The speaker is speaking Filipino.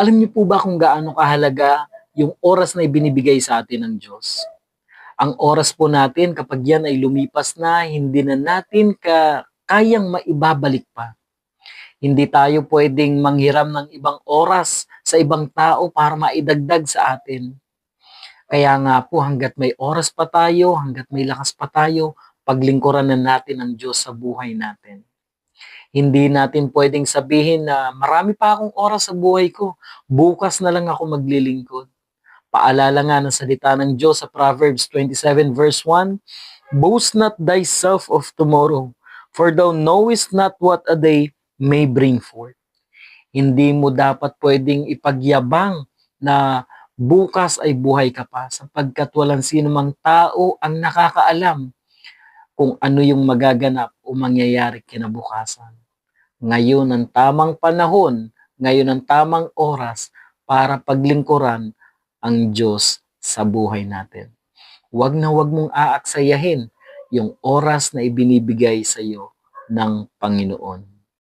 Alam niyo po ba kung gaano kahalaga yung oras na ibinibigay sa atin ng Diyos? Ang oras po natin kapag yan ay lumipas na, hindi na natin kayang maibabalik pa. Hindi tayo pwedeng manghiram ng ibang oras sa ibang tao para maidagdag sa atin. Kaya nga po hangga't may oras pa tayo, hangga't may lakas pa tayo, paglingkuran na natin ang Diyos sa buhay natin. Hindi natin pwedeng sabihin na marami pa akong oras sa buhay ko, bukas na lang ako maglilingkod. Paalala nga ng salita ng Diyos sa Proverbs 27 verse 1, "Boast not thyself of tomorrow, for thou knowest not what a day may bring forth." Hindi mo dapat pwedeng ipagyabang na bukas ay buhay ka pa sapagkat walang sino mang tao ang nakakaalam kung ano yung magaganap o mangyayari kinabukasan. Ngayon ang tamang panahon, ngayon ang tamang oras para paglingkuran ang Diyos sa buhay natin. Huwag na huwag mong aaksayahin yung oras na ibinibigay sa iyo ng Panginoon.